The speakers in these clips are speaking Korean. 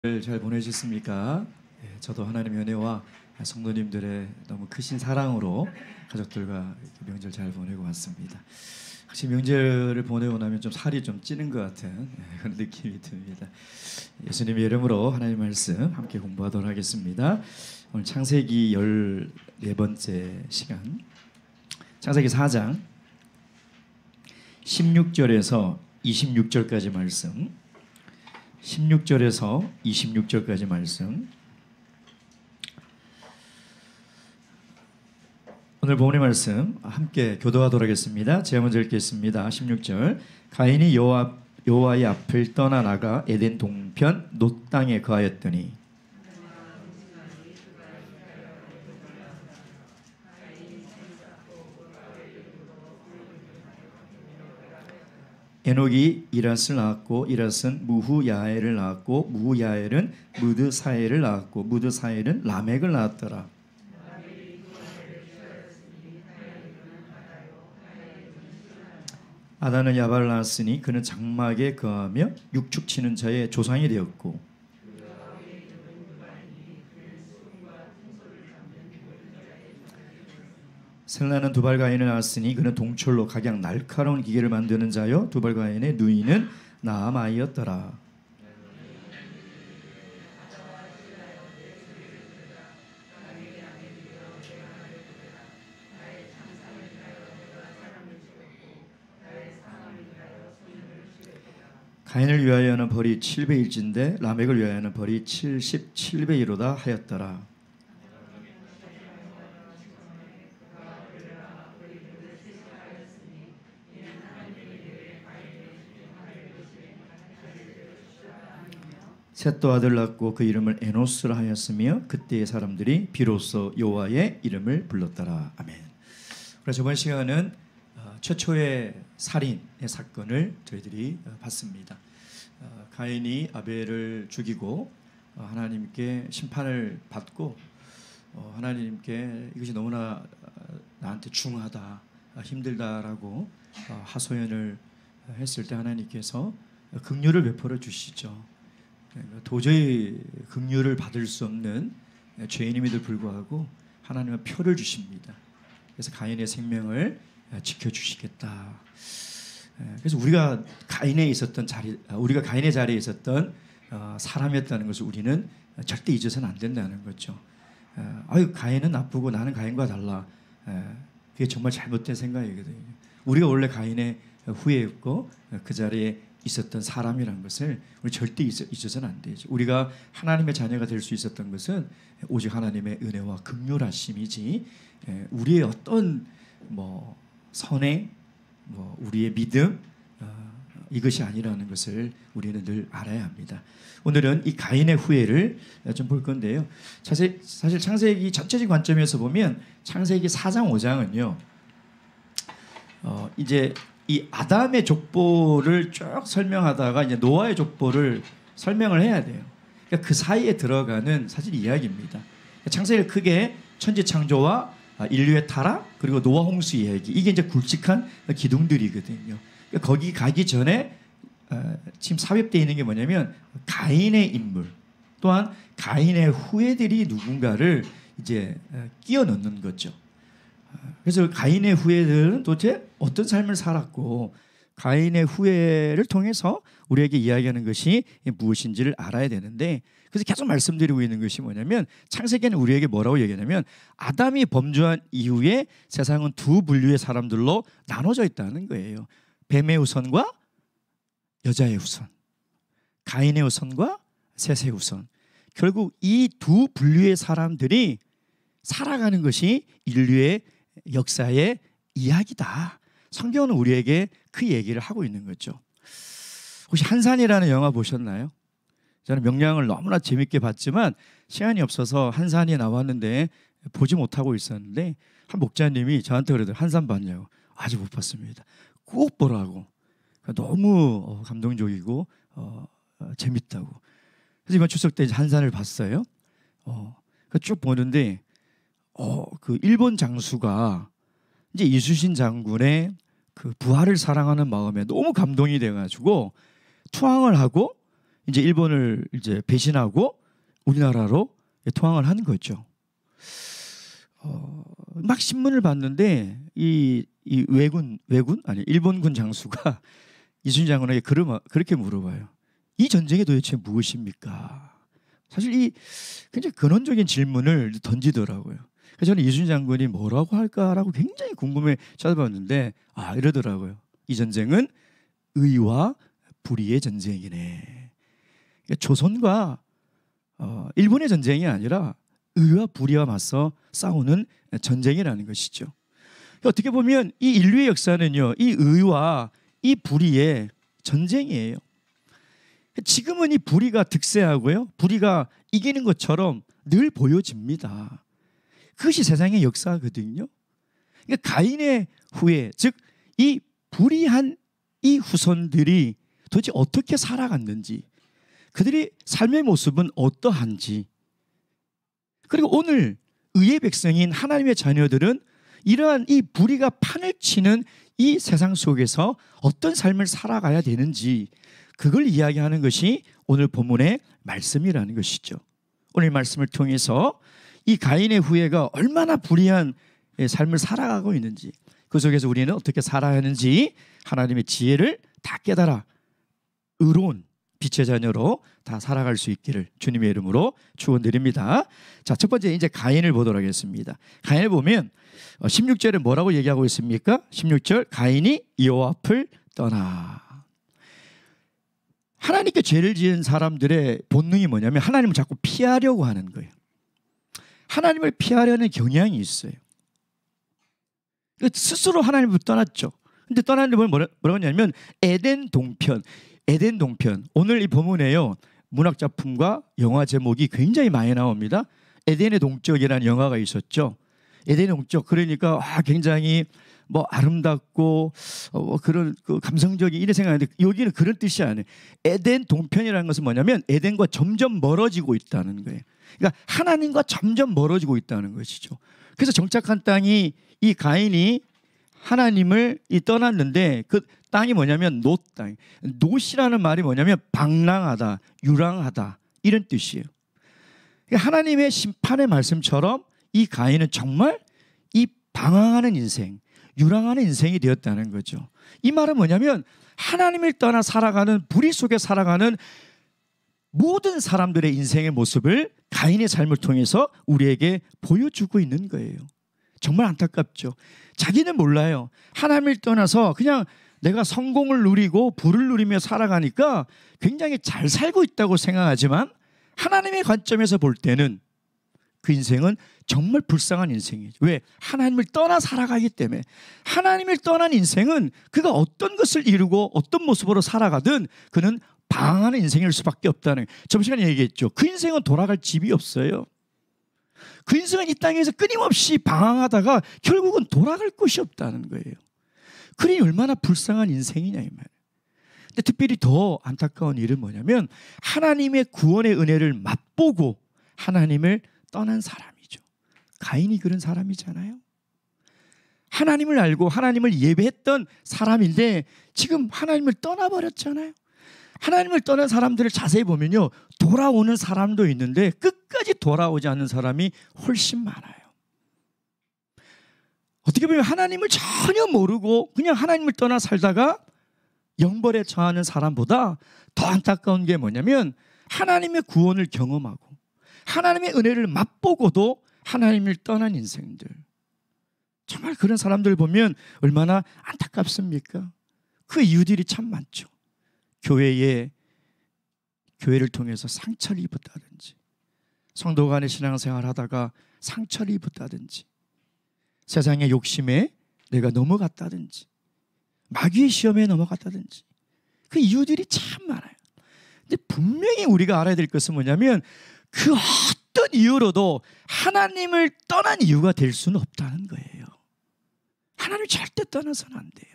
잘 보내셨습니까? 저도 하나님의 은혜와 성도님들의 너무 크신 사랑으로 가족들과 명절 잘 보내고 왔습니다. 혹시 명절을 보내고 나면 좀 살이 좀 찌는 것 같은 그런 느낌이 듭니다. 예수님의 이름으로 하나님의 말씀 함께 공부하도록 하겠습니다. 오늘 창세기 14번째 시간, 창세기 4장 16절에서 26절까지 말씀, 16절에서 26절까지 말씀. 오늘 본문의 말씀 함께 교도하도록 하겠습니다. 제가 먼저 읽겠습니다. 16절. 가인이 여호와의 앞을 떠나 나가 에덴 동편 놋 땅에 거하였더니 에녹이 이랏을 낳았고 이랏은 무후야엘을 낳았고 무후야엘은 무드사엘을 낳았고 무드사엘은 라멕을 낳았더라. 아다는 야발을 낳았으니 그는 장막에 거하며 육축치는 자의 조상이 되었고 셀라는 두발가인을 낳았으니 그는 동철로 각양 날카로운 기계를 만드는 자요 두발가인의 누이는 나아마이였더라. 가인을 위하여는 벌이 7배일진데 라멕을 위하여는 벌이 77배이로다 하였더라. 셋도 아들 낳고 그 이름을 에노스라 하였으며 그때의 사람들이 비로소 여호와의 이름을 불렀더라. 아멘. 우리 저번 시간은 최초의 살인의 사건을 저희들이 봤습니다. 가인이 아벨을 죽이고 하나님께 심판을 받고 하나님께 이것이 너무나 나한테 중하다, 힘들다라고 하소연을 했을 때 하나님께서 긍휼을 베풀어 주시죠. 도저히 긍휼을 받을 수 없는 죄인임에도 불구하고 하나님은 표를 주십니다. 그래서 가인의 생명을 지켜주시겠다. 그래서 우리가 가인의 자리에 있었던 사람이었다는 것을 우리는 절대 잊어서는 안 된다는 거죠. 아유, 가인은 나쁘고 나는 가인과 달라. 그게 정말 잘못된 생각이거든요. 우리가 원래 가인의 후예였고 그 자리에 있었던 사람이라는 것을 우리 절대 잊어서는 안 되죠. 우리가 하나님의 자녀가 될 수 있었던 것은 오직 하나님의 은혜와 긍휼하심이지 우리의 어떤 선행, 우리의 믿음 이것이 아니라는 것을 우리는 늘 알아야 합니다. 오늘은 이 가인의 후예를 좀 볼 건데요. 사실 창세기 전체적인 관점에서 보면 창세기 4장 5장은요. 이제 이 아담의 족보를 쭉 설명하다가 이제 노아의 족보를 설명을 해야 돼요. 그러니까 그 사이에 들어가는 사실 이야기입니다. 창세기를 크게 천지 창조와 인류의 타락 그리고 노아 홍수 이야기, 이게 이제 굵직한 기둥들이거든요. 그러니까 거기 가기 전에 지금 삽입되어 있는 게 뭐냐면 가인의 인물 또한 가인의 후예들이 누군가를 이제 끼워 넣는 거죠. 그래서 가인의 후예들은 도대체 어떤 삶을 살았고 가인의 후예를 통해서 우리에게 이야기하는 것이 무엇인지를 알아야 되는데, 그래서 계속 말씀드리고 있는 것이 뭐냐면 창세기는 우리에게 뭐라고 얘기하냐면 아담이 범죄한 이후에 세상은 두 분류의 사람들로 나눠져 있다는 거예요. 뱀의 후손과 여자의 후손, 가인의 후손과 셋의 후손. 결국 이 두 분류의 사람들이 살아가는 것이 인류의 역사의 이야기다. 성경은 우리에게 그 얘기를 하고 있는 거죠. 혹시 한산이라는 영화 보셨나요? 저는 명량을 너무나 재밌게 봤지만 시간이 없어서 한산이 나왔는데 보지 못하고 있었는데 한 목자님이 저한테 그러더라고요. 한산 봤냐고. 아직 못 봤습니다. 꼭 보라고. 너무 감동적이고 재밌다고. 그래서 이번 추석 때 한산을 봤어요. 쭉 보는데 그 일본 장수가 이제 이순신 장군의 그 부하를 사랑하는 마음에 너무 감동이 돼가지고 투항을 하고 이제 일본을 이제 배신하고 우리나라로 통항을 한 거죠. 막 신문을 봤는데 이 왜군 아니 일본군 장수가 이순신 장군에게 그렇게 물어봐요. 이 전쟁이 도대체 무엇입니까? 사실 이 굉장히 근원적인 질문을 던지더라고요. 그래서 저는 이순신 장군이 뭐라고 할까라고 굉장히 궁금해 찾아봤는데 이러더라고요. 이 전쟁은 의와 불의의 전쟁이네. 그러니까 조선과 일본의 전쟁이 아니라 의와 불의와 맞서 싸우는 전쟁이라는 것이죠. 어떻게 보면 이 인류의 역사는요, 이 의와 이 불의의 전쟁이에요. 지금은 이 불의가 득세하고요, 불의가 이기는 것처럼 늘 보여집니다. 그것이 세상의 역사거든요. 그러니까 가인의 후예, 즉 이 불의한 이 후손들이 도대체 어떻게 살아갔는지, 그들의 삶의 모습은 어떠한지, 그리고 오늘 의의 백성인 하나님의 자녀들은 이러한 이 불의가 판을 치는 이 세상 속에서 어떤 삶을 살아가야 되는지, 그걸 이야기하는 것이 오늘 본문의 말씀이라는 것이죠. 오늘 말씀을 통해서 이 가인의 후예가 얼마나 불의한 삶을 살아가고 있는지, 그 속에서 우리는 어떻게 살아야 하는지 하나님의 지혜를 다 깨달아 의로운 빛의 자녀로 다 살아갈 수 있기를 주님의 이름으로 축원드립니다. 자, 첫 번째 이제 가인을 보도록 하겠습니다. 가인을 보면 16절에 뭐라고 얘기하고 있습니까? 16절, 가인이 여호와 앞을 떠나. 하나님께 죄를 지은 사람들의 본능이 뭐냐면 하나님을 자꾸 피하려고 하는 거예요. 하나님을 피하려는 경향이 있어요. 스스로 하나님을 떠났죠. 근데 떠나는 뭐라고 하냐면 에덴 동편. 오늘 이 본문에요, 문학 작품과 영화 제목이 굉장히 많이 나옵니다. 에덴의 동쪽이라는 영화가 있었죠. 에덴의 동쪽, 그러니까 굉장히 아름답고 그런 감성적인 이런 생각인데, 여기는 그런 뜻이 아니에요. 에덴 동편이라는 것은 뭐냐면 에덴과 점점 멀어지고 있다는 거예요. 그러니까 하나님과 점점 멀어지고 있다는 것이죠. 그래서 정착한 땅이, 이 가인이 하나님을 떠났는데, 그 땅이 뭐냐면 놋 땅. 놋이라는 말이 뭐냐면 방랑하다, 유랑하다, 이런 뜻이에요. 하나님의 심판의 말씀처럼 이 가인은 정말 이 방황하는 인생, 유랑하는 인생이 되었다는 거죠. 이 말은 뭐냐면 하나님을 떠나 살아가는, 불의 속에 살아가는 모든 사람들의 인생의 모습을 가인의 삶을 통해서 우리에게 보여주고 있는 거예요. 정말 안타깝죠. 자기는 몰라요. 하나님을 떠나서 그냥 내가 성공을 누리고 부를 누리며 살아가니까 굉장히 잘 살고 있다고 생각하지만, 하나님의 관점에서 볼 때는 그 인생은 정말 불쌍한 인생이죠. 왜? 하나님을 떠나 살아가기 때문에. 하나님을 떠난 인생은 그가 어떤 것을 이루고 어떤 모습으로 살아가든 그는 방황하는 인생일 수밖에 없다는, 점시간에 얘기했죠. 그 인생은 돌아갈 집이 없어요. 그 인생은 이 땅에서 끊임없이 방황하다가 결국은 돌아갈 곳이 없다는 거예요. 그러니 얼마나 불쌍한 인생이냐 이 말이에요. 근데 특별히 더 안타까운 일은 뭐냐면 하나님의 구원의 은혜를 맛보고 하나님을 떠난 사람이죠. 가인이 그런 사람이잖아요. 하나님을 알고 하나님을 예배했던 사람인데 지금 하나님을 떠나버렸잖아요. 하나님을 떠난 사람들을 자세히 보면요, 돌아오는 사람도 있는데 끝까지 돌아오지 않는 사람이 훨씬 많아요. 어떻게 보면 하나님을 전혀 모르고 그냥 하나님을 떠나 살다가 영벌에 처하는 사람보다 더 안타까운 게 뭐냐면 하나님의 구원을 경험하고 하나님의 은혜를 맛보고도 하나님을 떠난 인생들, 정말 그런 사람들 보면 얼마나 안타깝습니까? 그 이유들이 참 많죠. 교회를 통해서 상처를 입었다든지, 성도 간의 신앙생활 하다가 상처를 입었다든지, 세상의 욕심에 내가 넘어갔다든지, 마귀의 시험에 넘어갔다든지, 그 이유들이 참 많아요. 근데 분명히 우리가 알아야 될 것은 뭐냐면 그 어떤 이유로도 하나님을 떠난 이유가 될 수는 없다는 거예요. 하나님을 절대 떠나서는 안 돼요.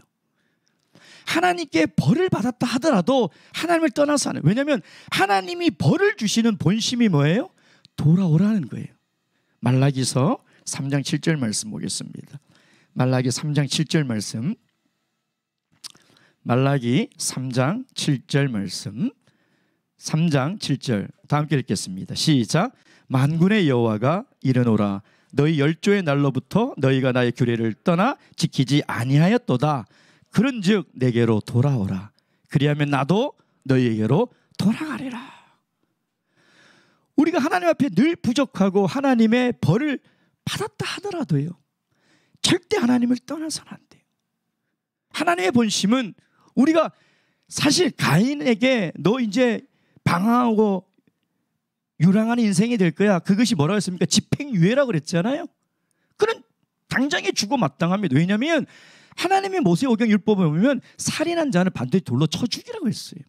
하나님께 벌을 받았다 하더라도 하나님을 떠나서 안 해요. 왜냐하면 하나님이 벌을 주시는 본심이 뭐예요? 돌아오라는 거예요. 말라기서 3장 7절 말씀 보겠습니다. 말라기 3장 7절 말씀. 말라기 3장 7절 말씀. 3장 7절 다 함께 읽겠습니다. 시작. 만군의 여호와가 이르노라 너희 열조의 날로부터 너희가 나의 규례를 떠나 지키지 아니하였도다. 그런즉 내게로 돌아오라. 그리하면 나도 너희에게로 돌아가리라. 우리가 하나님 앞에 늘 부족하고 하나님의 벌을 받았다 하더라도요, 절대 하나님을 떠나서는 안 돼요. 하나님의 본심은 우리가 사실 가인에게 너 이제 방황하고 유랑하는 인생이 될 거야. 그것이 뭐라고 했습니까? 집행유예라고 그랬잖아요. 그는 당장에 죽어 마땅합니다. 왜냐하면 하나님의 모세오경 율법에 보면 살인한 자는 반드시 돌로 쳐 죽이라고 했어요.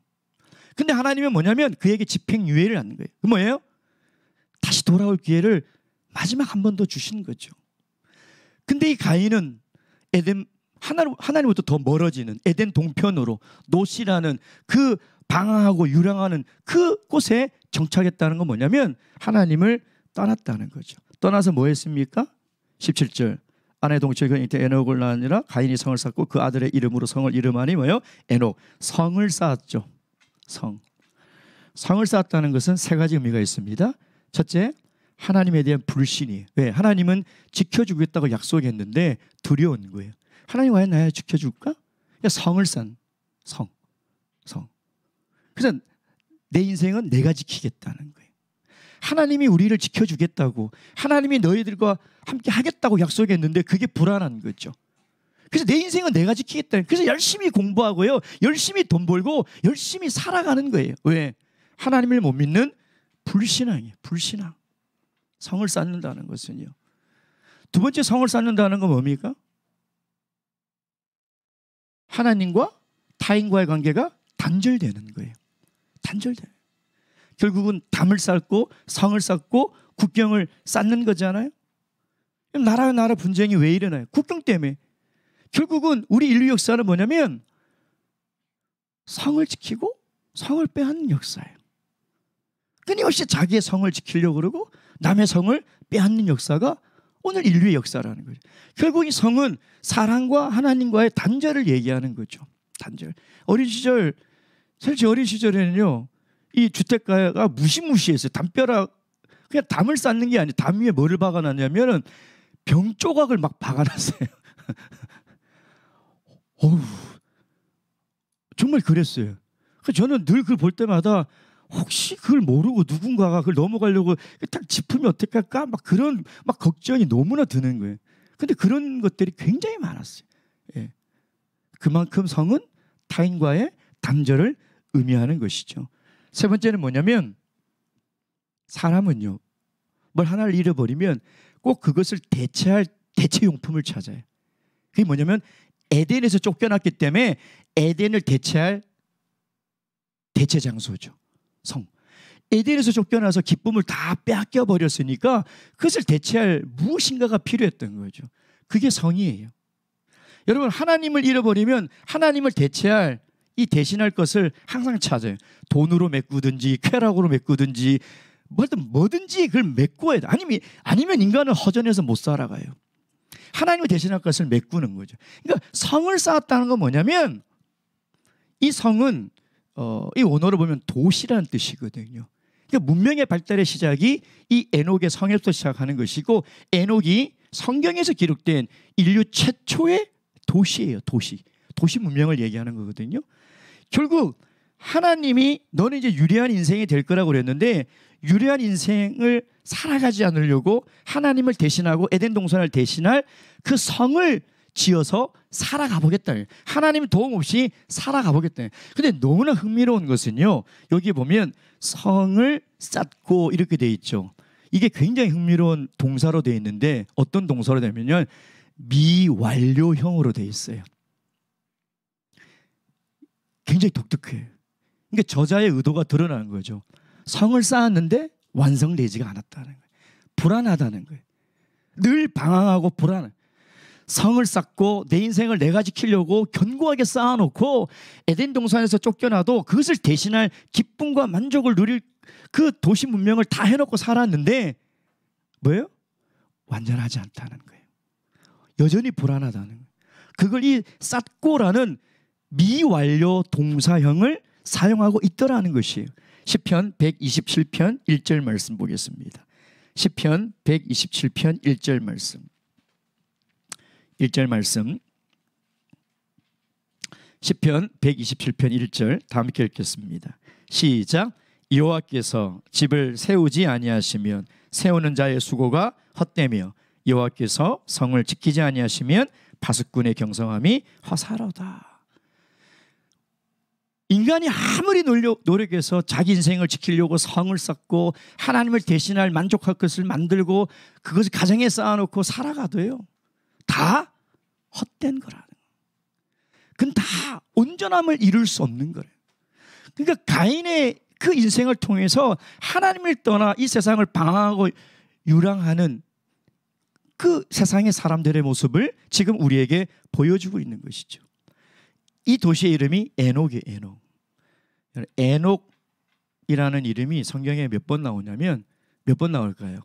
근데 하나님은 뭐냐면 그에게 집행유예를 하는 거예요. 그 뭐예요? 다시 돌아올 기회를 마지막 한 번 더 주신 거죠. 근데 이 가인은 하나님부터 더 멀어지는 에덴 동편으로 노시라는 그 방황하고 유랑하는 그곳에 정착했다는 건 뭐냐면 하나님을 떠났다는 거죠. 떠나서 뭐 했습니까? 17절 아내 동체 그 에녹을 낳으니라. 가인이 성을 쌓고 그 아들의 이름으로 성을 이름하니 뭐예요? 에녹. 성을 쌓았죠. 성을 쌓았다는 것은 세 가지 의미가 있습니다. 첫째, 하나님에 대한 불신이에요. 왜? 하나님은 지켜주겠다고 약속했는데 두려운 거예요. 하나님 과연 나를 지켜줄까? 성을 쌓은 성. 그래서 내 인생은 내가 지키겠다는 거예요. 하나님이 우리를 지켜주겠다고, 하나님이 너희들과 함께 하겠다고 약속했는데 그게 불안한 거죠. 그래서 내 인생은 내가 지키겠다. 그래서 열심히 공부하고요, 열심히 돈 벌고 열심히 살아가는 거예요. 왜? 하나님을 못 믿는 불신앙이에요. 불신앙. 성을 쌓는다는 것은요. 두 번째, 성을 쌓는다는 건 뭡니까? 하나님과 타인과의 관계가 단절되는 거예요. 단절돼요. 결국은 담을 쌓고 성을 쌓고 국경을 쌓는 거잖아요. 나라와 나라 분쟁이 왜 일어나요? 국경 때문에. 결국은 우리 인류 역사는 뭐냐면 성을 지키고 성을 빼앗는 역사예요. 끊임없이 자기의 성을 지키려고 그러고 남의 성을 빼앗는 역사가 오늘 인류의 역사라는 거죠. 결국 이 성은 사랑과 하나님과의 단절을 얘기하는 거죠. 단절. 사실 제 어린 시절에는요, 이 주택가가 무시무시했어요. 담벼락, 그냥 담을 쌓는 게 아니에요. 담 위에 뭐를 박아놨냐면은 병 조각을 막 박아놨어요. 어우, 정말 그랬어요. 저는 늘 그걸 볼 때마다 혹시 그걸 모르고 누군가가 그걸 넘어가려고 딱 짚으면 어떡할까? 막 그런 막 걱정이 너무나 드는 거예요. 근데 그런 것들이 굉장히 많았어요. 예. 그만큼 성은 타인과의 단절을 의미하는 것이죠. 세 번째는 뭐냐면 사람은요, 뭘 하나를 잃어버리면 꼭 그것을 대체할 대체용품을 찾아요. 그게 뭐냐면 에덴에서 쫓겨났기 때문에 에덴을 대체할 대체 장소죠. 성. 에덴에서 쫓겨나서 기쁨을 다 빼앗겨 버렸으니까 그것을 대체할 무엇인가가 필요했던 거죠. 그게 성이에요. 여러분, 하나님을 잃어버리면 하나님을 대체할 이 대신할 것을 항상 찾아요. 돈으로 메꾸든지 쾌락으로 메꾸든지 뭐든지 그걸 메꿔야 돼. 아니면 인간은 허전해서 못 살아가요. 하나님을 대신할 것을 메꾸는 거죠. 그러니까 성을 쌓았다는 건 뭐냐면 이 성은 이 원어로 보면 도시라는 뜻이거든요. 그러니까 문명의 발달의 시작이 이 에녹의 성에서 시작하는 것이고, 에녹이 성경에서 기록된 인류 최초의 도시예요. 도시 문명을 얘기하는 거거든요. 결국 하나님이 너는 이제 유리한 인생이 될 거라고 그랬는데, 유리한 인생을 살아가지 않으려고 하나님을 대신하고 에덴 동산을 대신할 그 성을 지어서 살아가 보겠다. 하나님 도움 없이 살아가 보겠다. 근데 너무나 흥미로운 것은요, 여기 보면 성을 쌓고 이렇게 돼 있죠. 이게 굉장히 흥미로운 동사로 돼 있는데 어떤 동사로 되면요, 미완료형으로 돼 있어요. 굉장히 독특해요. 그러니까 저자의 의도가 드러나는 거죠. 성을 쌓았는데 완성되지가 않았다는 거예요. 불안하다는 거예요. 늘 방황하고 불안해. 성을 쌓고 내 인생을 내가 지키려고 견고하게 쌓아놓고 에덴 동산에서 쫓겨나도 그것을 대신할 기쁨과 만족을 누릴 그 도시 문명을 다 해놓고 살았는데 뭐예요? 완전하지 않다는 거예요. 여전히 불안하다는 거예요. 그걸 이 쌓고라는 미완료 동사형을 사용하고 있더라는 것이에요. 시편 127편 1절 말씀 보겠습니다. 시편 127편 1절 말씀. 1절 말씀. 시편 127편 1절 다 함께 읽겠습니다. 시작. 여호와께서 집을 세우지 아니하시면 세우는 자의 수고가 헛되며 여호와께서 성을 지키지 아니하시면 파수꾼의 경성함이 허사로다. 인간이 아무리 노력해서 자기 인생을 지키려고 성을 쌓고 하나님을 대신할 만족할 것을 만들고 그것을 가정에 쌓아놓고 살아가도요, 다 헛된 거라는 거예요. 그건 다 온전함을 이룰 수 없는 거예요. 그러니까 가인의 그 인생을 통해서 하나님을 떠나 이 세상을 방황하고 유랑하는 그 세상의 사람들의 모습을 지금 우리에게 보여주고 있는 것이죠. 이 도시의 이름이 에녹이에요. 에녹. 에녹이라는 이름이 성경에 몇 번 나오냐면 몇 번 나올까요?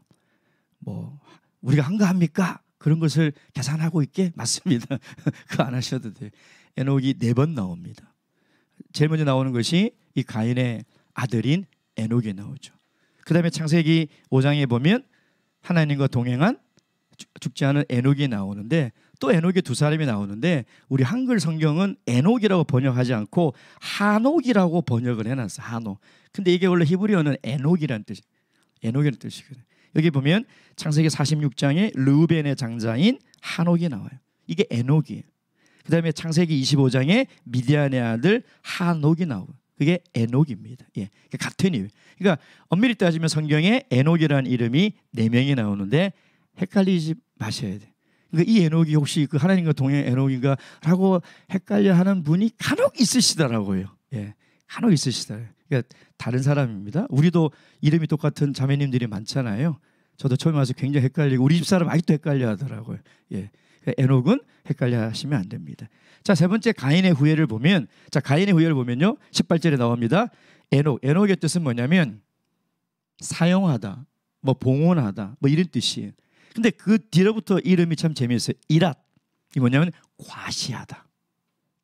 뭐 우리가 한가합니까? 그런 것을 계산하고 있게 맞습니다. 그거 안 하셔도 돼요. 에녹이 4번 나옵니다. 제일 먼저 나오는 것이 이 가인의 아들인 에녹이 나오죠. 그 다음에 창세기 5장에 보면 하나님과 동행한 죽지 않은 에녹이 나오는데 또 에녹의 2사람이 나오는데 우리 한글 성경은 에녹이라고 번역하지 않고 하녹이라고 번역을 해놨어요. 하녹. 근데 이게 원래 히브리어는 에녹이라는 뜻이에요. 에녹이라는 뜻이거든요. 여기 보면 창세기 46장에 르우벤의 장자인 하녹이 나와요. 이게 에녹이에요. 그 다음에 창세기 25장에 미디안의 아들 하녹이 나와요. 그게 에녹입니다. 예, 같은 이유. 그러니까 엄밀히 따지면 성경에 에녹이라는 이름이 4명이 나오는데 헷갈리지 마셔야 돼. 그러니까 이 에녹이 혹시 그 하나님과 동행 에녹인가라고 헷갈려하는 분이 간혹 있으시더라고요. 예, 간혹 있으시더라고요. 그러니까 다른 사람입니다. 우리도 이름이 똑같은 자매님들이 많잖아요. 저도 처음에 와서 굉장히 헷갈리고 우리 집사람 아직도 헷갈려하더라고요. 예, 에녹은 헷갈려하시면 안 됩니다. 자, 3번째 가인의 후예를 보면, 자, 가인의 후예를 보면요 18절에 나옵니다. 에녹의 뜻은 뭐냐면 사용하다, 뭐 봉헌하다, 뭐 이런 뜻이에요. 근데 그 뒤로부터 이름이 참 재미있어요. 이랏. 이 뭐냐면 과시하다,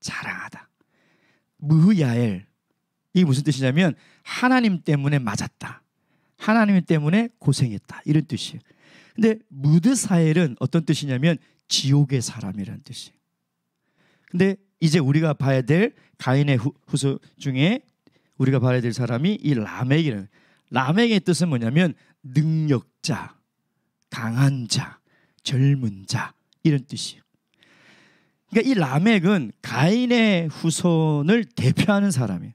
자랑하다. 무야엘. 이게 무슨 뜻이냐면 하나님 때문에 맞았다, 하나님 때문에 고생했다, 이런 뜻이에요. 근데 무드사엘은 어떤 뜻이냐면 지옥의 사람이라는 뜻이에요. 근데 이제 우리가 봐야 될 가인의 후손 중에 우리가 봐야 될 사람이 이 라멕이라는, 라멕의 뜻은 뭐냐면 능력자, 강한 자, 젊은 자, 이런 뜻이에요. 그러니까 이 라멕은 가인의 후손을 대표하는 사람이에요.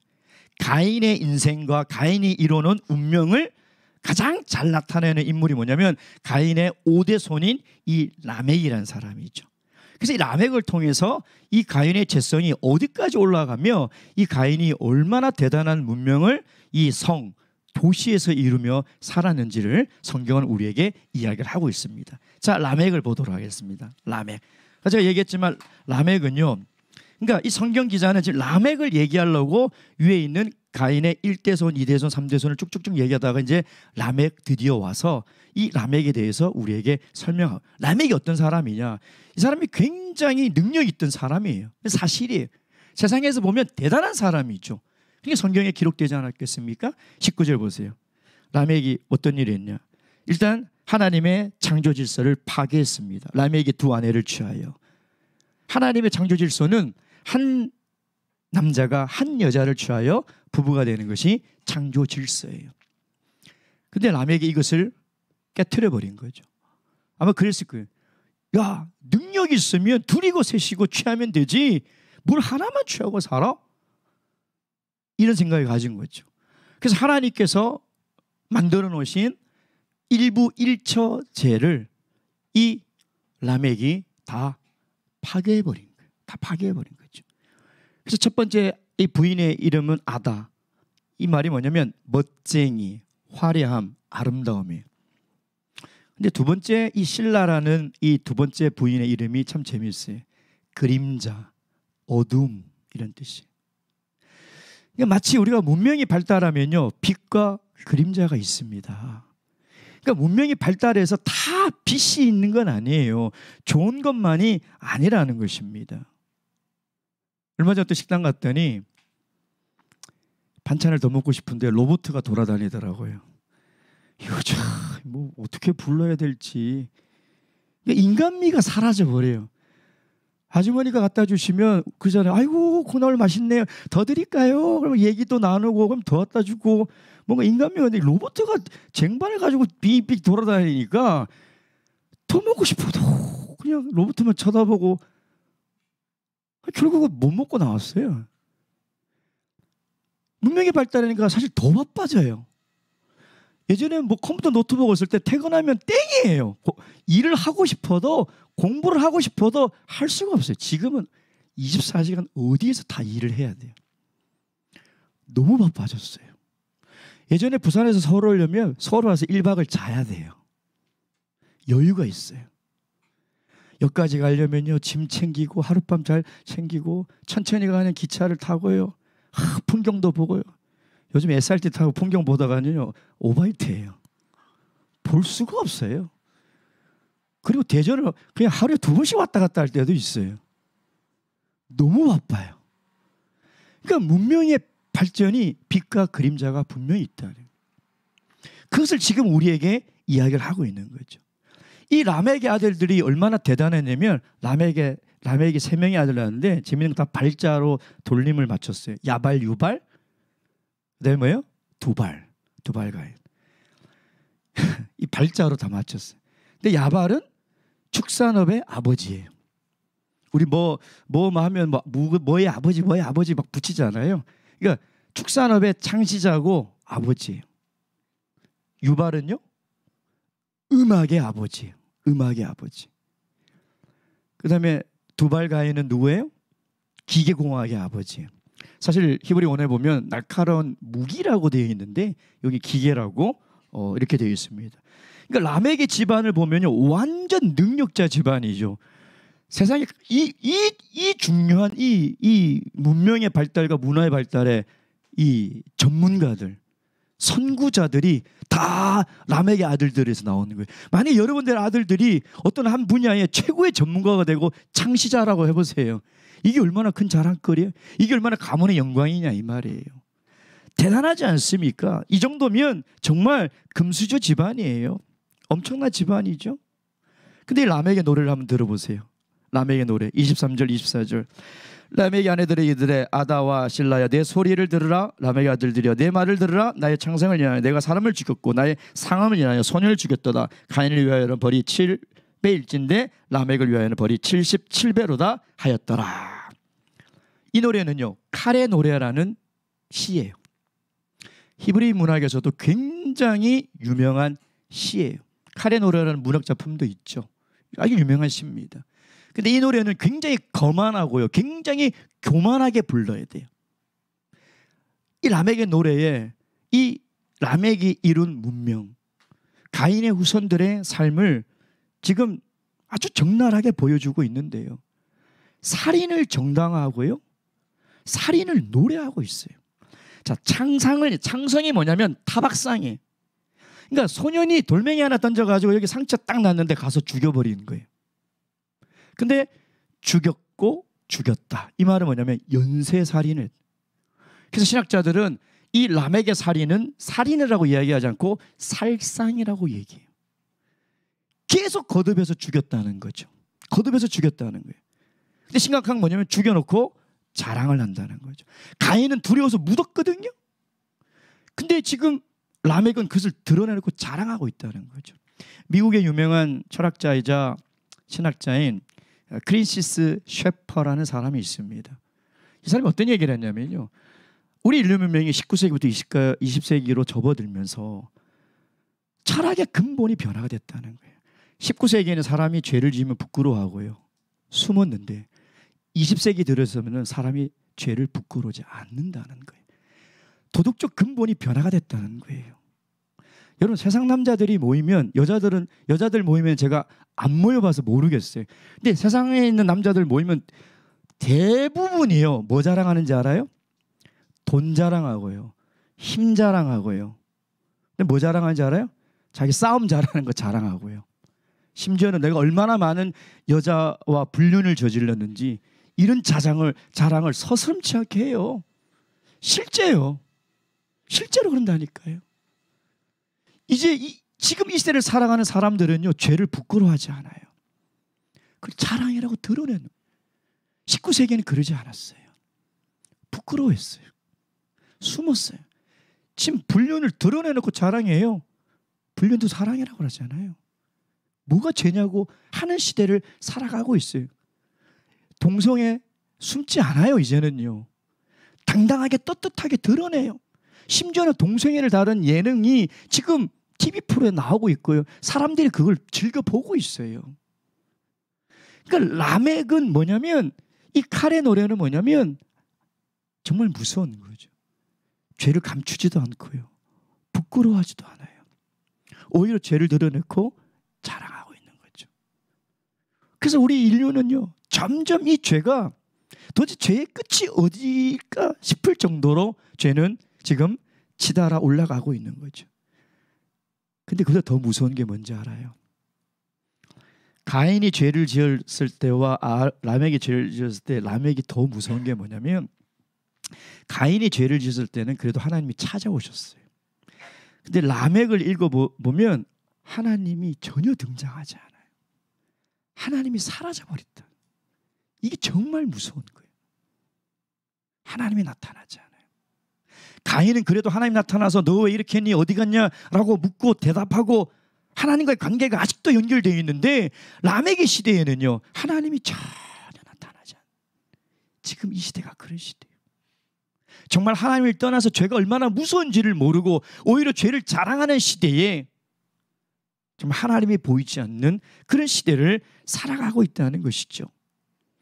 가인의 인생과 가인이 이루어놓은 운명을 가장 잘 나타내는 인물이 뭐냐면 가인의 5대 손인 이 라멕이라는 사람이 있죠. 그래서 이 라멕을 통해서 이 가인의 재성이 어디까지 올라가며 이 가인이 얼마나 대단한 문명을 이 성, 도시에서 이루며 살았는지를 성경은 우리에게 이야기를 하고 있습니다. 자, 라멕을 보도록 하겠습니다. 라멕. 제가 얘기했지만 라멕은요, 그러니까 이 성경 기자는 지금 라멕을 얘기하려고 위에 있는 가인의 1대손, 2대손, 3대손을 쭉쭉쭉 얘기하다가 이제 라멕 드디어 와서 이 라멕에 대해서 우리에게 설명하고, 라멕이 어떤 사람이냐, 이 사람이 굉장히 능력 있던 사람이에요. 사실이에요. 세상에서 보면 대단한 사람이죠. 그게 성경에 기록되지 않았겠습니까? 19절 보세요. 라멕이 어떤 일을 했냐. 일단 하나님의 창조 질서를 파괴했습니다. 라멕이 2 아내를 취하여. 하나님의 창조 질서는 한 남자가 한 여자를 취하여 부부가 되는 것이 창조 질서예요. 근데 라멕이 이것을 깨트려 버린 거죠. 아마 그랬을 거예요. 야, 능력 있으면 둘이고 셋이고 취하면 되지, 뭘 하나만 취하고 살아? 이런 생각을 가진 거죠. 그래서 하나님께서 만들어 놓으신 일부 일처제를 이 라멕이 다 파괴해버린 거예요. 다 파괴해버린 거죠. 그래서 첫 번째 이 부인의 이름은 아다. 이 말이 뭐냐면 멋쟁이, 화려함, 아름다움이에요. 근데 2번째 이 실라라는 이 2번째 부인의 이름이 참 재미있어요. 그림자, 어둠, 이런 뜻이에요. 그러니까 마치 우리가 문명이 발달하면요, 빛과 그림자가 있습니다. 그러니까 문명이 발달해서 다 빛이 있는 건 아니에요. 좋은 것만이 아니라는 것입니다. 얼마 전 또 식당 갔더니 반찬을 더 먹고 싶은데 로봇가 돌아다니더라고요. 이거 참 뭐 어떻게 불러야 될지. 인간미가 사라져 버려요. 아주머니가 갖다 주시면 그 전에 아이고 콩나물 맛있네요. 더 드릴까요? 그러면 얘기도 나누고 그럼 더 갖다 주고 뭔가 인간미가 있는데 로봇가 쟁반을 가지고 빅빅 돌아다니니까 더 먹고 싶어도 그냥 로봇만 쳐다보고 결국은 못 먹고 나왔어요. 문명이 발달하니까 사실 더 바빠져요. 예전에 뭐 컴퓨터 노트북을 쓸 때 퇴근하면 땡이에요. 일을 하고 싶어도 공부를 하고 싶어도 할 수가 없어요. 지금은 24시간 어디에서 다 일을 해야 돼요. 너무 바빠졌어요. 예전에 부산에서 서울 오려면 서울 와서 1박을 자야 돼요. 여유가 있어요. 여기까지 가려면요 짐 챙기고 하룻밤 잘 챙기고 천천히 가는 기차를 타고요. 풍경도 보고요. 요즘 SRT 타고 풍경 보다가는요 오바이트예요. 볼 수가 없어요. 그리고 대전을 그냥 하루에 2번씩 왔다 갔다 할 때도 있어요. 너무 바빠요. 그러니까 문명의 발전이 빛과 그림자가 분명히 있다는 거예요. 그것을 지금 우리에게 이야기를 하고 있는 거죠. 이 라멕의 아들들이 얼마나 대단했냐면 라멕이 3명의 아들 낳았는데 재미있는 거 다 발자로 돌림을 맞췄어요. 야발, 유발, 그다음에 뭐예요? 두발가인. 이 발자로 다 맞췄어요. 근데 야발은 축산업의 아버지예요. 우리 뭐 하면 뭐의 아버지 막 붙이잖아요. 그러니까 축산업의 창시자고 아버지예요. 유발은요? 음악의 아버지예요. 음악의 아버지. 그다음에 두발가인은 누구예요? 기계공학의 아버지예요. 사실 히브리 원에 보면 날카로운 무기라고 되어 있는데 여기 기계라고 이렇게 되어 있습니다. 그러니까 라멕의 집안을 보면요 완전 능력자 집안이죠. 세상에 이 중요한 이 문명의 발달과 문화의 발달에 이 전문가들, 선구자들이 다 라멕의 아들들에서 나오는 거예요. 만약 여러분들 아들들이 어떤 한 분야의 최고의 전문가가 되고 창시자라고 해보세요. 이게 얼마나 큰 자랑거리예요. 이게 얼마나 가문의 영광이냐 이 말이에요. 대단하지 않습니까? 이 정도면 정말 금수저 집안이에요. 엄청난 집안이죠. 근데 이 라멕의 노래를 한번 들어보세요. 라멕의 노래 23절 24절. 라멕의 아내들의 이들의 아다와 실라야 내 소리를 들으라. 라멕의 아들들이여 내 말을 들으라. 나의 창생을 인하여 내가 사람을 죽였고 나의 상함을 인하여 소년을 죽였도다. 가인을 위하여는 벌이 7배일진데 라멕을 위하여는 벌이 77배로다 하였더라. 이 노래는요 칼의 노래라는 시예요. 히브리 문학에서도 굉장히 유명한 시예요. 칼의 노래라는 문학 작품도 있죠. 아주 유명한 시입니다. 근데 이 노래는 굉장히 거만하고요. 굉장히 교만하게 불러야 돼요. 이 라멕의 노래에 이 라멕이 이룬 문명, 가인의 후손들의 삶을 지금 아주 적나라하게 보여주고 있는데요. 살인을 정당화하고요. 살인을 노래하고 있어요. 자, 창성이 뭐냐면 타박상이에요. 그러니까 소년이 돌멩이 하나 던져가지고 여기 상처 딱 났는데 가서 죽여버리는 거예요. 근데 죽였고 죽였다. 이 말은 뭐냐면 연쇄살인을. 그래서 신학자들은 이 라멕의 살인은 살인이라고 이야기하지 않고 살상이라고 얘기해요. 계속 거듭해서 죽였다는 거죠. 거듭해서 죽였다는 거예요. 근데 심각한 건 뭐냐면 죽여놓고 자랑을 한다는 거죠. 가인은 두려워서 묻었거든요. 근데 지금 라멕은 그것을 드러내놓고 자랑하고 있다는 거죠. 미국의 유명한 철학자이자 신학자인 크린시스 셰퍼라는 사람이 있습니다. 이 사람이 어떤 얘기를 했냐면요. 우리 인류 문명이 19세기부터 20세기로 접어들면서 철학의 근본이 변화가 됐다는 거예요. 19세기에는 사람이 죄를 지으면 부끄러워하고요. 숨었는데 20세기 들어서면 사람이 죄를 부끄러워하지 않는다는 거예요. 도덕적 근본이 변화가 됐다는 거예요. 여러분 세상 남자들이 모이면 여자들 모이면 제가 안 모여봐서 모르겠어요. 근데 세상에 있는 남자들 모이면 대부분이요 뭐 자랑하는지 알아요? 돈 자랑하고요, 힘 자랑하고요. 근데 뭐 자랑하는지 알아요? 자기 싸움 잘하는 거 자랑하고요. 심지어는 내가 얼마나 많은 여자와 불륜을 저질렀는지 이런 자랑을 서슴지 않게 해요. 실제요. 실제로 그런다니까요. 이제 지금 이 시대를 살아가는 사람들은요, 죄를 부끄러워하지 않아요. 그걸 자랑이라고 드러내는. 19세기에는 그러지 않았어요. 부끄러워했어요. 숨었어요. 지금 불륜을 드러내놓고 자랑해요. 불륜도 사랑이라고 그러잖아요. 뭐가 죄냐고 하는 시대를 살아가고 있어요. 동성애 숨지 않아요. 이제는요. 당당하게 떳떳하게 드러내요. 심지어는 동성애를 다룬 예능이 지금 TV 프로에 나오고 있고요. 사람들이 그걸 즐겨보고 있어요. 그러니까 라멕은 뭐냐면, 이 칼의 노래는 뭐냐면 정말 무서운 거죠. 죄를 감추지도 않고요, 부끄러워하지도 않아요. 오히려 죄를 드러내고 자랑하고 있는 거죠. 그래서 우리 인류는요, 점점 이 죄가 도대체 죄의 끝이 어디일까 싶을 정도로 죄는 지금 치달아 올라가고 있는 거죠. 근데 그보다 더 무서운 게 뭔지 알아요? 가인이 죄를 지었을 때와 라멕이 죄를 지었을 때 라멕이 더 무서운 게 뭐냐면, 가인이 죄를 지었을 때는 그래도 하나님이 찾아오셨어요. 근데 라멕을 읽어보면 하나님이 전혀 등장하지 않아요. 하나님이 사라져버렸다. 이게 정말 무서운 거예요. 하나님이 나타나지 않아요. 가인은 그래도 하나님 나타나서 너 왜 이렇게 했니? 어디 갔냐라고 묻고 대답하고 하나님과의 관계가 아직도 연결되어 있는데, 라멕의 시대에는요, 하나님이 전혀 나타나지 않아요. 지금 이 시대가 그런 시대예요. 정말 하나님을 떠나서 죄가 얼마나 무서운지를 모르고 오히려 죄를 자랑하는 시대에 정말 하나님이 보이지 않는 그런 시대를 살아가고 있다는 것이죠.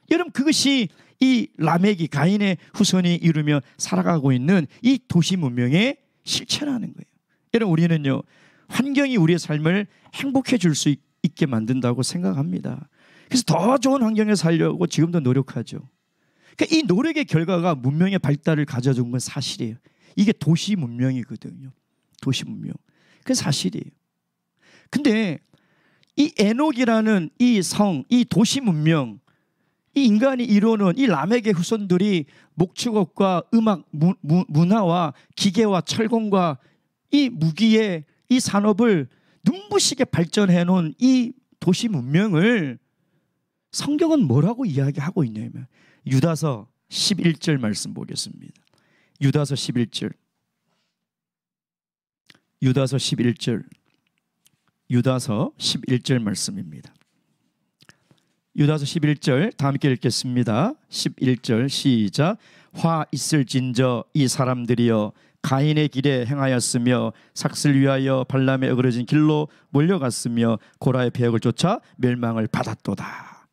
여러분, 그것이 이 라멕이, 가인의 후손이 이루며 살아가고 있는 이 도시 문명의 실체라는 거예요. 여러분, 우리는요, 환경이 우리의 삶을 행복해 줄 수 있게 만든다고 생각합니다. 그래서 더 좋은 환경에 살려고 지금도 노력하죠. 그러니까 이 노력의 결과가 문명의 발달을 가져준 건 사실이에요. 이게 도시 문명이거든요. 도시 문명. 그게 사실이에요. 근데 이 에녹이라는 이 성, 이 도시 문명, 이 인간이 이루는 이 라멕의 후손들이 목축업과 음악, 문화와 기계와 철공과 이 무기의 이 산업을 눈부시게 발전해 놓은 이 도시 문명을 성경은 뭐라고 이야기하고 있냐면, 유다서 11절 말씀 보겠습니다. 유다서 11절. 유다서 11절. 유다서 11절 말씀입니다. 유다서 11절 다 함께 읽겠습니다. 11절 시작. 화 있을진저 이 사람들이여 가인의 길에 행하였으며 삭슬 위하여 발람에 어그러진 길로 몰려갔으며 고라의 배역을 쫓아 멸망을 받았도다.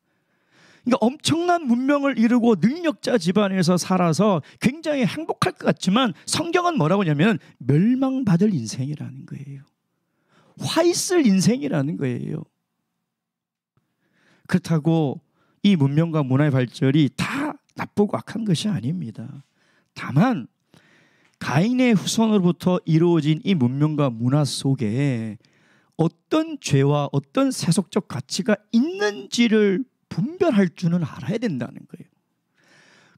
그러니까 엄청난 문명을 이루고 능력자 집안에서 살아서 굉장히 행복할 것 같지만 성경은 뭐라고 하냐면 멸망받을 인생이라는 거예요. 화 있을 인생이라는 거예요. 그렇다고 이 문명과 문화의 발전이 다 나쁘고 악한 것이 아닙니다. 다만 가인의 후손으로부터 이루어진 이 문명과 문화 속에 어떤 죄와 어떤 세속적 가치가 있는지를 분별할 줄은 알아야 된다는 거예요.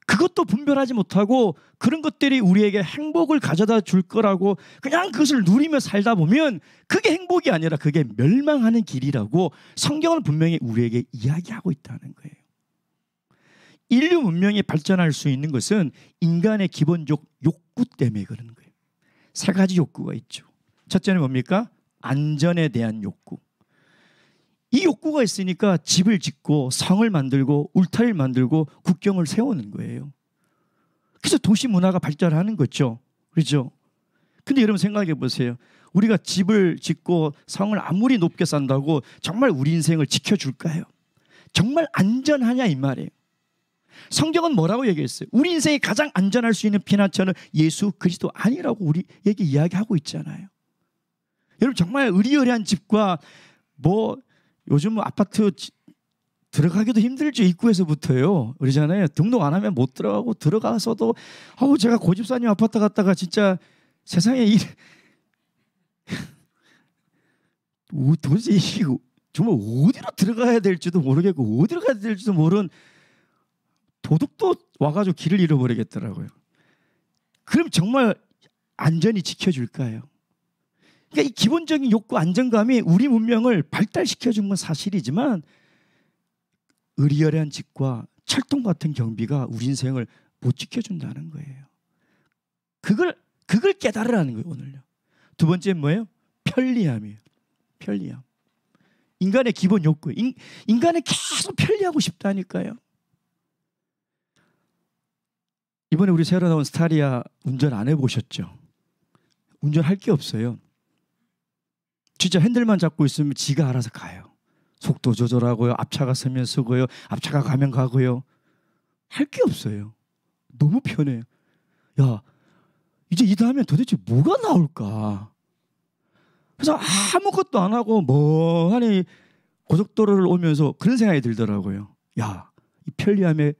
그것도 분별하지 못하고 그런 것들이 우리에게 행복을 가져다 줄 거라고 그냥 그것을 누리며 살다 보면 그게 행복이 아니라 그게 멸망하는 길이라고 성경은 분명히 우리에게 이야기하고 있다는 거예요. 인류 문명이 발전할 수 있는 것은 인간의 기본적 욕구 때문에 그런 거예요. 세 가지 욕구가 있죠. 첫째는 뭡니까? 안전에 대한 욕구. 이 욕구가 있으니까 집을 짓고 성을 만들고 울타리를 만들고 국경을 세우는 거예요. 그래서 도시 문화가 발전하는 거죠. 그렇죠? 근데 여러분 생각해 보세요. 우리가 집을 짓고 성을 아무리 높게 산다고 정말 우리 인생을 지켜줄까요? 정말 안전하냐 이 말이에요. 성경은 뭐라고 얘기했어요? 우리 인생이 가장 안전할 수 있는 피난처는 예수 그리스도 아니라고 우리에게 이야기하고 있잖아요. 여러분 정말 의리여리한 집과 뭐 요즘 아파트 들어가기도 힘들죠. 입구에서부터요. 그러잖아요. 등록 안 하면 못 들어가고 들어가서도 제가 고집사님 아파트 갔다가 진짜 세상에 도대체 정말 어디로 들어가야 될지도 모르겠고 어디로 가야 될지도 모르는 도둑도 와가지고 길을 잃어버리겠더라고요. 그럼 정말 안전히 지켜줄까요? 그러니까 이 기본적인 욕구, 안정감이 우리 문명을 발달시켜준 건 사실이지만 의리여리한 직과 철통 같은 경비가 우리 인생을 못 지켜준다는 거예요. 그걸 깨달으라는 거예요, 오늘요. 두 번째는 뭐예요? 편리함이에요. 편리함. 인간의 기본 욕구. 인간은 계속 편리하고 싶다니까요. 이번에 우리 새로 나온 스타리아 운전 안 해보셨죠? 운전할 게 없어요. 진짜 핸들만 잡고 있으면 지가 알아서 가요. 속도 조절하고요. 앞차가 서면 서고요. 앞차가 가면 가고요. 할 게 없어요. 너무 편해요. 야, 이제 이 다음에 도대체 뭐가 나올까? 그래서 아무것도 안 하고 멍하니 고속도로를 오면서 그런 생각이 들더라고요. 야, 이 편리함의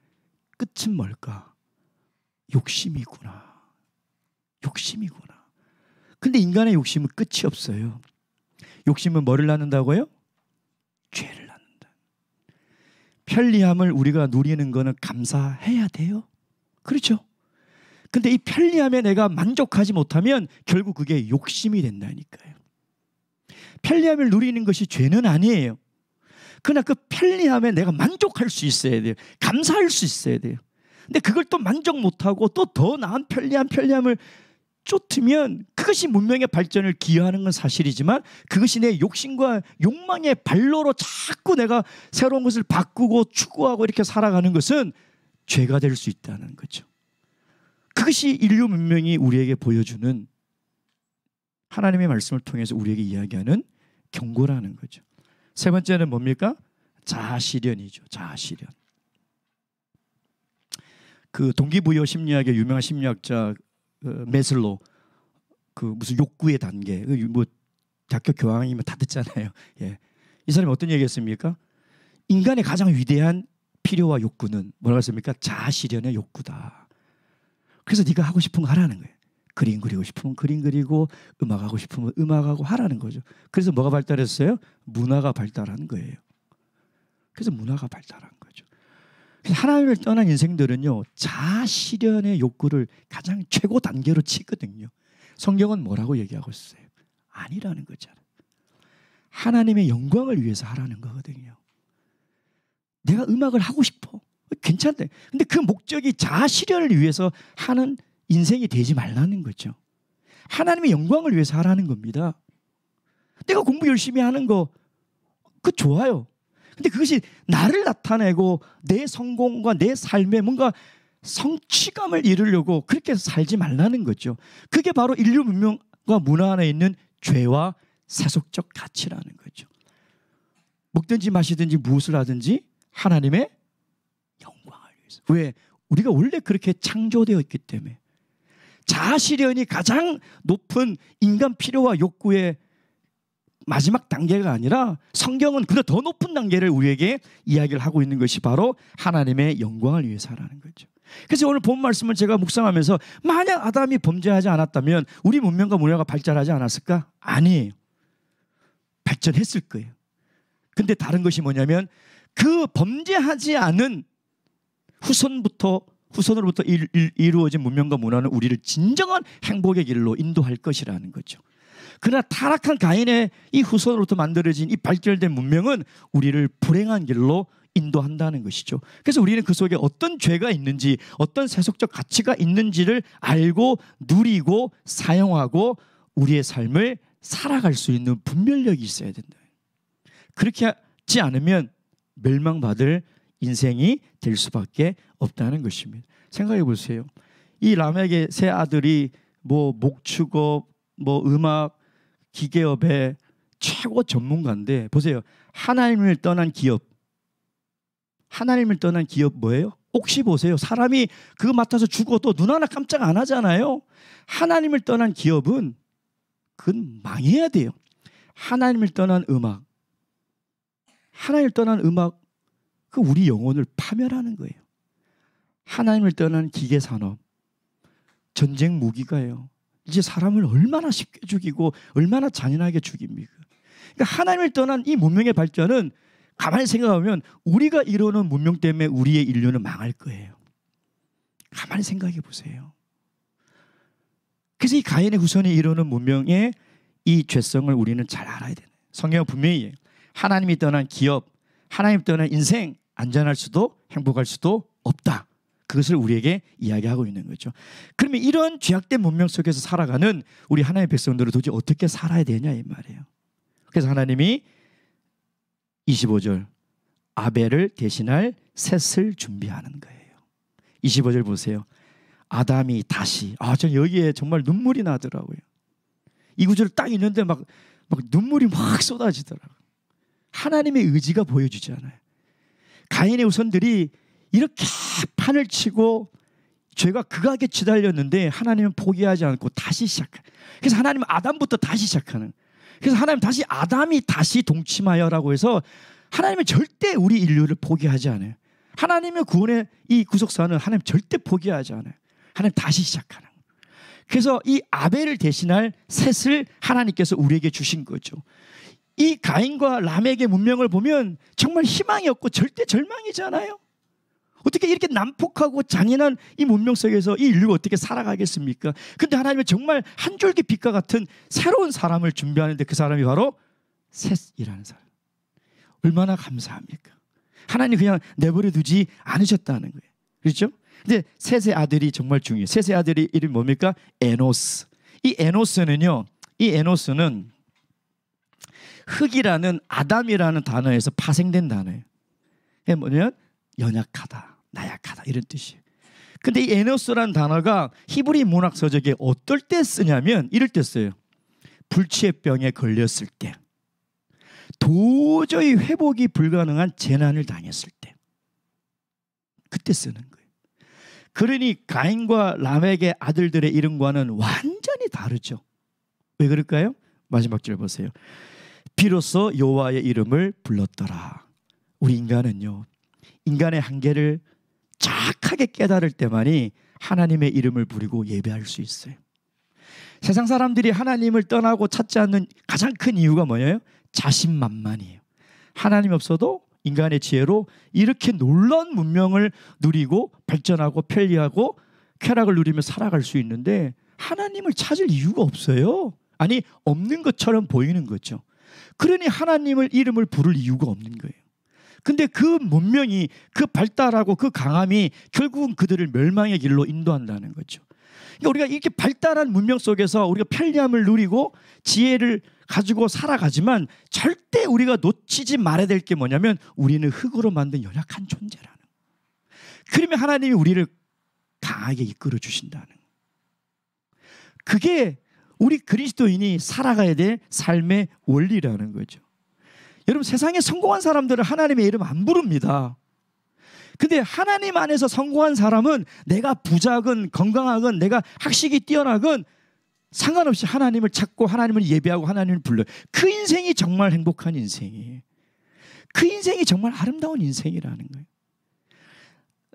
끝은 뭘까? 욕심이구나. 욕심이구나. 근데 인간의 욕심은 끝이 없어요. 욕심은 뭐를 낳는다고요? 죄를 낳는다. 편리함을 우리가 누리는 거는 감사해야 돼요. 그렇죠? 근데 이 편리함에 내가 만족하지 못하면 결국 그게 욕심이 된다니까요. 편리함을 누리는 것이 죄는 아니에요. 그러나 그 편리함에 내가 만족할 수 있어야 돼요. 감사할 수 있어야 돼요. 근데 그걸 또 만족 못하고 또 더 나은 편리함을 쫓으면 그것이 문명의 발전을 기여하는 건 사실이지만 그것이 내 욕심과 욕망의 발로로 자꾸 내가 새로운 것을 바꾸고 추구하고 이렇게 살아가는 것은 죄가 될 수 있다는 거죠. 그것이 인류 문명이 우리에게 보여주는 하나님의 말씀을 통해서 우리에게 이야기하는 경고라는 거죠. 세 번째는 뭡니까? 자아실현이죠. 자아실현. 그 동기부여 심리학의 유명한 심리학자 메슬로 그 무슨 욕구의 단계 뭐 대학교 교황이면 다 듣잖아요. 예. 이 사람이 어떤 얘기했습니까? 인간의 가장 위대한 필요와 욕구는 뭐라고 했습니까? 자아실현의 욕구다. 그래서 네가 하고 싶은 거 하라는 거예요. 그림 그리고 싶으면 그림 그리고 음악하고 싶으면 음악하고 하라는 거죠. 그래서 뭐가 발달했어요? 문화가 발달한 거예요. 그래서 문화가 발달한 거죠. 그래서 하나님을 떠난 인생들은요, 자아실현의 욕구를 가장 최고 단계로 치거든요. 성경은 뭐라고 얘기하고 있어요? 아니라는 거잖아요. 하나님의 영광을 위해서 하라는 거거든요. 내가 음악을 하고 싶어. 괜찮대. 근데 그 목적이 자아실현을 위해서 하는 인생이 되지 말라는 거죠. 하나님의 영광을 위해서 하라는 겁니다. 내가 공부 열심히 하는 거, 그거 좋아요. 근데 그것이 나를 나타내고 내 성공과 내 삶에 뭔가 성취감을 이루려고 그렇게 살지 말라는 거죠. 그게 바로 인류 문명과 문화 안에 있는 죄와 세속적 가치라는 거죠. 먹든지 마시든지 무엇을 하든지 하나님의 영광을 위해서. 왜? 우리가 원래 그렇게 창조되어 있기 때문에. 자아실현이 가장 높은 인간 필요와 욕구의 마지막 단계가 아니라 성경은 그보다 더 높은 단계를 우리에게 이야기를 하고 있는 것이 바로 하나님의 영광을 위해서 하라는 거죠. 그래서 오늘 본 말씀을 제가 묵상하면서 만약 아담이 범죄하지 않았다면 우리 문명과 문화가 발전하지 않았을까? 아니에요. 발전했을 거예요. 근데 다른 것이 뭐냐면 그 범죄하지 않은 후손으로부터 이루어진 문명과 문화는 우리를 진정한 행복의 길로 인도할 것이라는 거죠. 그러나 타락한 가인의 이 후손으로부터 만들어진 이 발전된 문명은 우리를 불행한 길로 인도한다는 것이죠. 그래서 우리는 그 속에 어떤 죄가 있는지, 어떤 세속적 가치가 있는지를 알고 누리고 사용하고 우리의 삶을 살아갈 수 있는 분별력이 있어야 된다. 그렇게 하지 않으면 멸망받을 인생이 될 수밖에 없다는 것입니다. 생각해 보세요. 이 라멕의 세 아들이 뭐 목축업, 뭐 음악, 기계업의 최고 전문가인데 보세요. 하나님을 떠난 기업. 하나님을 떠난 기업 뭐예요? 혹시 보세요. 사람이 그거 맡아서 죽어도 눈 하나 깜짝 안 하잖아요. 하나님을 떠난 기업은 그건 망해야 돼요. 하나님을 떠난 음악. 하나님을 떠난 음악, 그 우리 영혼을 파멸하는 거예요. 하나님을 떠난 기계산업, 전쟁 무기가요. 이제 사람을 얼마나 쉽게 죽이고 얼마나 잔인하게 죽입니까? 그러니까 하나님을 떠난 이 문명의 발전은 가만히 생각하면 우리가 이루는 문명 때문에 우리의 인류는 망할 거예요. 가만히 생각해 보세요. 그래서 이 가인의 후손이 이루는 문명의 이 죄성을 우리는 잘 알아야 되는. 성경은 분명히 하나님이 떠난 기업, 하나님이 떠난 인생, 안전할 수도 행복할 수도 없다. 그것을 우리에게 이야기하고 있는 거죠. 그러면 이런 죄악된 문명 속에서 살아가는 우리 하나님의 백성들은 도대체 어떻게 살아야 되냐 이 말이에요. 그래서 하나님이 25절 아벨을 대신할 셋을 준비하는 거예요. 25절 보세요. 아담이 다시 전 여기에 정말 눈물이 나더라고요. 이 구절을 딱 읽는데 막 눈물이 막 쏟아지더라고요. 하나님의 의지가 보여지지 않아요. 가인의 후손들이 이렇게 판을 치고 죄가 극악에 치달렸는데 하나님은 포기하지 않고 다시 시작해요. 그래서 하나님은 아담부터 다시 시작하는. 그래서 하나님 다시 아담이 다시 동침하여라고 해서 하나님은 절대 우리 인류를 포기하지 않아요. 하나님의 구원의 이 구속사는 하나님 절대 포기하지 않아요. 하나님 다시 시작하는. 그래서 이 아벨을 대신할 셋을 하나님께서 우리에게 주신 거죠. 이 가인과 라멕의 문명을 보면 정말 희망이 없고 절대 절망이잖아요. 어떻게 이렇게 난폭하고 잔인한 이 문명 속에서 이 인류가 어떻게 살아가겠습니까? 근데 하나님은 정말 한 줄기 빛과 같은 새로운 사람을 준비하는데 그 사람이 바로 셋이라는 사람. 얼마나 감사합니까? 하나님 그냥 내버려 두지 않으셨다는 거예요. 그렇죠? 근데 셋의 아들이 정말 중요해요. 셋의 아들이 이름이 뭡니까? 에노스. 이 에노스는 흙이라는 아담이라는 단어에서 파생된 단어예요. 이게 뭐냐면 연약하다, 나약하다 이런 뜻이에요. 근데 이 에노스라는 단어가 히브리 문학 서적에 어떨 때 쓰냐면 이럴 때 써요. 불치병에 걸렸을 때, 도저히 회복이 불가능한 재난을 당했을 때, 그때 쓰는 거예요. 그러니 가인과 라멕의 아들들의 이름과는 완전히 다르죠. 왜 그럴까요? 마지막 절 보세요. 비로소 여호와의 이름을 불렀더라. 우리 인간은요, 인간의 한계를 정확하게 깨달을 때만이 하나님의 이름을 부르고 예배할 수 있어요. 세상 사람들이 하나님을 떠나고 찾지 않는 가장 큰 이유가 뭐예요? 자신만만이에요. 하나님 없어도 인간의 지혜로 이렇게 놀라운 문명을 누리고 발전하고 편리하고 쾌락을 누리며 살아갈 수 있는데 하나님을 찾을 이유가 없어요. 아니, 없는 것처럼 보이는 거죠. 그러니 하나님을 이름을 부를 이유가 없는 거예요. 근데 그 문명이, 그 발달하고 그 강함이 결국은 그들을 멸망의 길로 인도한다는 거죠. 그러니까 우리가 이렇게 발달한 문명 속에서 우리가 편리함을 누리고 지혜를 가지고 살아가지만 절대 우리가 놓치지 말아야 될 게 뭐냐면 우리는 흙으로 만든 연약한 존재라는. 그러면 하나님이 우리를 강하게 이끌어 주신다는. 그게 우리 그리스도인이 살아가야 될 삶의 원리라는 거죠. 여러분, 세상에 성공한 사람들은 하나님의 이름 안 부릅니다. 근데 하나님 안에서 성공한 사람은 내가 부자건 건강하건 내가 학식이 뛰어나건 상관없이 하나님을 찾고 하나님을 예배하고 하나님을 불러요. 그 인생이 정말 행복한 인생이에요. 그 인생이 정말 아름다운 인생이라는 거예요.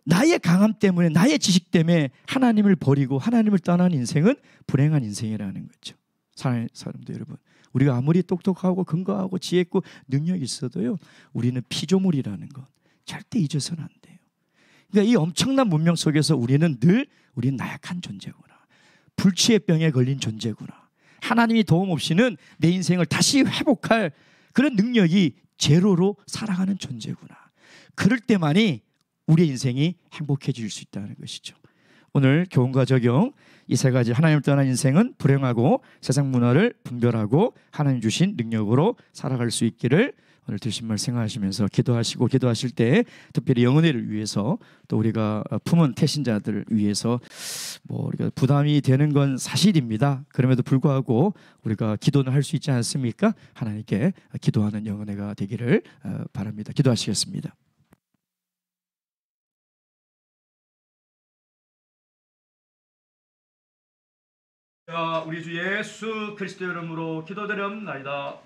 나의 강함 때문에, 나의 지식 때문에 하나님을 버리고 하나님을 떠난 인생은 불행한 인생이라는 거죠. 사랑하는 사람들 여러분, 우리가 아무리 똑똑하고 건강하고 지혜 있고 능력이 있어도요, 우리는 피조물이라는 것 절대 잊어서는 안 돼요. 그러니까 이 엄청난 문명 속에서 우리는 나약한 존재구나. 불치의 병에 걸린 존재구나. 하나님이 도움 없이는 내 인생을 다시 회복할 그런 능력이 제로로 살아가는 존재구나. 그럴 때만이 우리의 인생이 행복해질 수 있다는 것이죠. 오늘 교훈과 적용, 이 세 가지. 하나님을 떠난 인생은 불행하고 세상 문화를 분별하고 하나님 주신 능력으로 살아갈 수 있기를 오늘 드신 말 생각하시면서 기도하시고, 기도하실 때 특별히 영혼회를 위해서 또 우리가 품은 태신자들을 위해서 우리가 부담이 되는 건 사실입니다. 그럼에도 불구하고 우리가 기도는 할 수 있지 않습니까? 하나님께 기도하는 영혼회가 되기를 바랍니다. 기도하시겠습니다. 자, 우리 주 예수 그리스도 이름으로 기도드렸나이다.